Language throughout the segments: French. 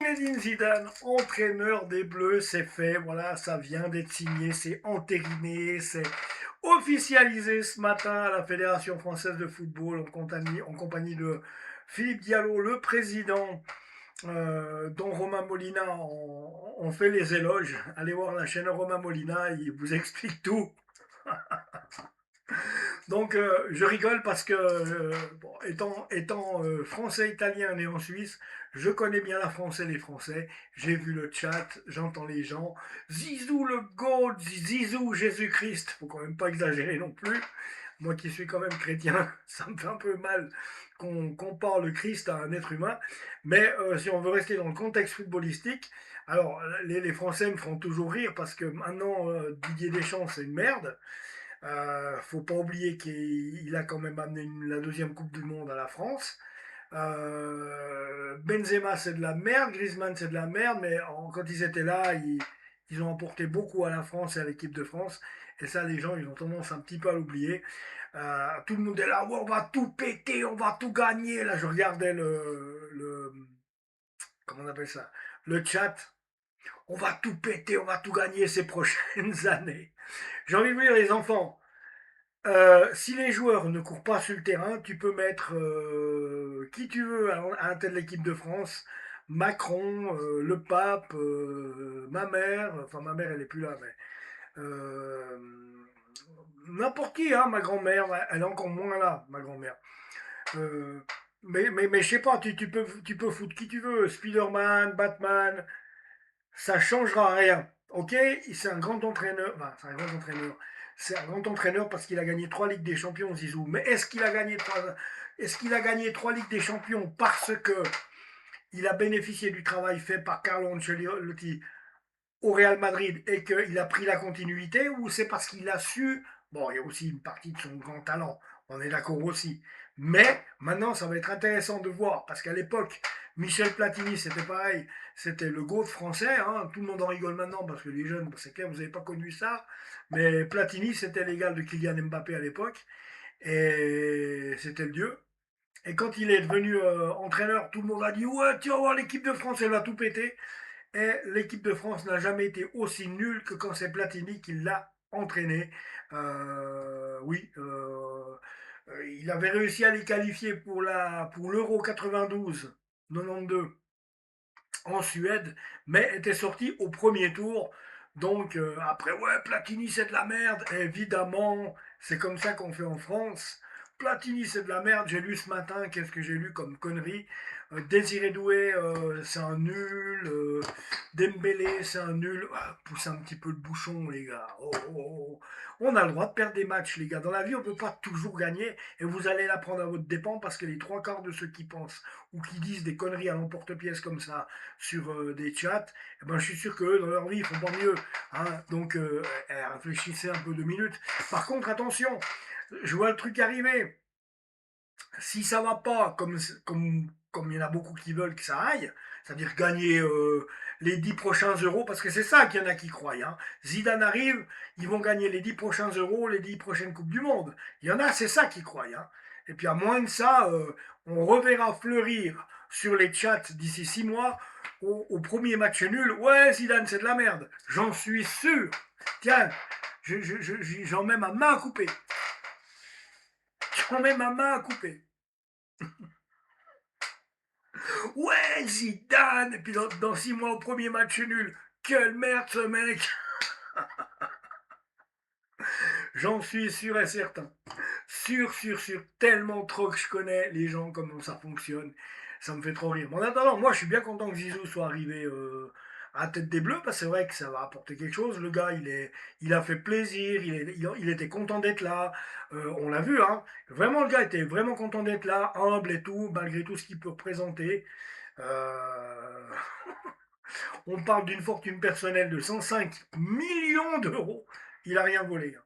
Zinedine Zidane, entraîneur des Bleus, c'est fait, voilà, ça vient d'être signé, c'est entériné, c'est officialisé ce matin à la Fédération française de football en compagnie de Philippe Diallo, le président, dont Romain Molina on fait les éloges. Allez voir la chaîne Romain Molina, il vous explique tout. Donc je rigole parce que bon, étant français, italien, né en Suisse, je connais bien la France et les Français. J'ai vu le chat, j'entends les gens. Zizou le GOAT, Zizou Jésus-Christ. Faut quand même pas exagérer non plus. Moi qui suis quand même chrétien, ça me fait un peu mal qu'on compare le Christ à un être humain. Mais si on veut rester dans le contexte footballistique, alors les Français me feront toujours rire parce que maintenant Didier Deschamps c'est une merde. Faut pas oublier qu'il a quand même amené la deuxième Coupe du Monde à la France. Benzema c'est de la merde, Griezmann c'est de la merde, mais quand ils étaient là, ils ont apporté beaucoup à la France et à l'équipe de France. Et ça, les gens, ils ont tendance un petit peu à l'oublier. Tout le monde est là, ouais, on va tout péter, on va tout gagner. Là, je regardais comment on appelle ça, le chat. On va tout péter, on va tout gagner ces prochaines années. J'ai envie de vous dire, les enfants, si les joueurs ne courent pas sur le terrain, tu peux mettre qui tu veux à la tête de l'équipe de France. Macron, le pape, ma mère, enfin ma mère elle est plus là, mais n'importe qui, hein, ma grand-mère, elle est encore moins là, ma grand-mère. Euh, mais je sais pas, tu peux foutre qui tu veux, Spider-Man, Batman, ça changera rien. Ok, c'est un grand entraîneur. Enfin, c'est un grand entraîneur. C'est un grand entraîneur parce qu'il a gagné 3 Ligues des Champions, Zizou. Mais est-ce qu'il a gagné trois Ligues des Champions parce que il a bénéficié du travail fait par Carlo Ancelotti au Real Madrid et qu'il a pris la continuité, ou c'est parce qu'il a su. Bon, il y a aussi une partie de son grand talent, on est d'accord aussi. Mais maintenant, ça va être intéressant de voir, parce qu'à l'époque, Michel Platini, c'était pareil, c'était le GOAT français, hein. Tout le monde en rigole maintenant, parce que les jeunes, c'est clair, vous n'avez pas connu ça, mais Platini, c'était l'égal de Kylian Mbappé à l'époque, et c'était le dieu. Et quand il est devenu entraîneur, tout le monde a dit ouais, tu vas voir l'équipe de France, elle va tout péter. Et l'équipe de France n'a jamais été aussi nulle que quand c'est Platini qui l'a entraîné. Oui, il avait réussi à les qualifier pour l'Euro 92, 92 en Suède, mais était sorti au premier tour. Donc après, ouais, Platini c'est de la merde. Évidemment, c'est comme ça qu'on fait en France. Platini c'est de la merde. J'ai lu ce matin, qu'est-ce que j'ai lu comme connerie. Désiré Doué, c'est un nul. Dembélé, c'est un nul. Ah, poussez un petit peu le bouchon, les gars. Oh, oh, oh. On a le droit de perdre des matchs, les gars. Dans la vie, on ne peut pas toujours gagner. Et vous allez la prendre à votre dépens parce que les trois quarts de ceux qui pensent ou qui disent des conneries à l'emporte-pièce comme ça sur des chats, eh ben, je suis sûr qu'eux, dans leur vie, ils font pas mieux. Hein. Donc, réfléchissez un peu 2 minutes. Par contre, attention, je vois le truc arriver. Si ça va pas, comme il y en a beaucoup qui veulent que ça aille, c'est-à-dire gagner les 10 prochains euros, parce que c'est ça qu'il y en a qui croient. Hein. Zidane arrive, ils vont gagner les 10 prochains euros, les 10 prochaines Coupes du Monde. Il y en a, c'est ça qui croient. Hein. Et puis à moins de ça, on reverra fleurir sur les chats d'ici 6 mois au premier match nul. Ouais, Zidane, c'est de la merde. J'en suis sûr. Tiens, j'en mets ma main à couper. J'en mets ma main à couper. Ouais, Zidane. Et puis dans 6 mois, au premier match nul. Quelle merde ce mec. J'en suis sûr et certain. Sûr, sûr, sûr. Tellement trop que je connais les gens, comment ça fonctionne. Ça me fait trop rire. Mais en attendant, moi, je suis bien content que Zizou soit arrivé à la tête des Bleus, parce que c'est vrai que ça va apporter quelque chose. Le gars, il a fait plaisir, il était content d'être là. On l'a vu, hein. Vraiment, le gars était vraiment content d'être là, humble et tout, malgré tout ce qu'il peut représenter. Euh, On parle d'une fortune personnelle de 105 millions d'euros. Il a rien volé.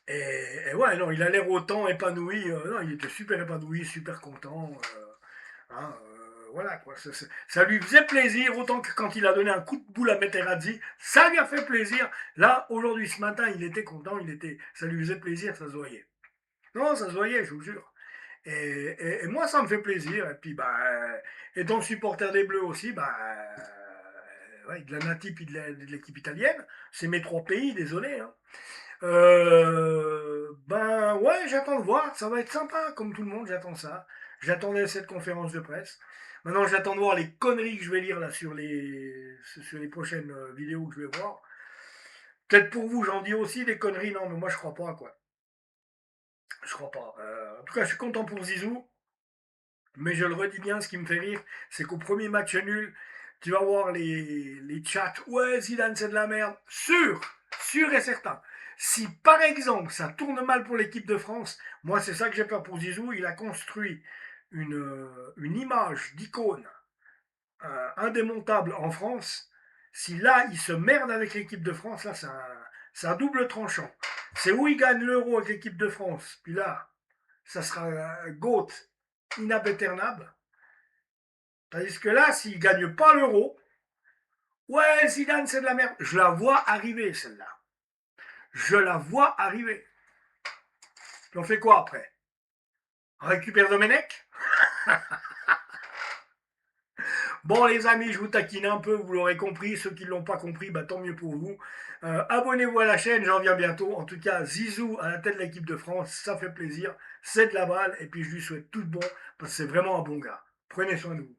Et ouais, non, il a l'air autant épanoui. Non, il était super épanoui, super content. Hein, voilà quoi. Ça lui faisait plaisir, autant que quand il a donné un coup de boule à Materazzi, ça lui a fait plaisir. Là, aujourd'hui, ce matin, il était content, ça lui faisait plaisir, ça se voyait. Non, ça se voyait, je vous jure. Et moi, ça me fait plaisir. Et puis, bah, étant supporter des Bleus aussi, bah, ouais, de la native et de l'équipe italienne, c'est mes trois pays, désolé, hein. Ben ouais, j'attends de voir, ça va être sympa, comme tout le monde, j'attends ça. J'attendais cette conférence de presse. Maintenant, j'attends de voir les conneries que je vais lire là sur les prochaines vidéos que je vais voir. Peut-être pour vous, j'en dis aussi des conneries, non, mais moi je crois pas, quoi. Je crois pas. En tout cas, je suis content pour Zizou, mais je le redis bien, ce qui me fait rire, c'est qu'au premier match nul, tu vas voir les chats. Ouais, Zidane, c'est de la merde. Sûr et certain. Si par exemple ça tourne mal pour l'équipe de France, moi c'est ça que j'ai peur pour Zizou. Il a construit une image d'icône indémontable en France. Si là il se merde avec l'équipe de France, là c'est un double tranchant. C'est où il gagne l'euro avec l'équipe de France, puis là ça sera GOAT inabéternable. Tandis que là, s'il ne gagne pas l'euro, ouais, Zidane, c'est de la merde. Je la vois arriver, celle-là. Je la vois arriver. Puis on fait quoi après? On récupère Domenech? Bon, les amis, je vous taquine un peu, vous l'aurez compris. Ceux qui ne l'ont pas compris, bah, tant mieux pour vous. Abonnez-vous à la chaîne, j'en viens bientôt. En tout cas, Zizou à la tête de l'équipe de France, ça fait plaisir. C'est de la balle. Et puis, je lui souhaite tout de bon, parce que c'est vraiment un bon gars. Prenez soin de vous.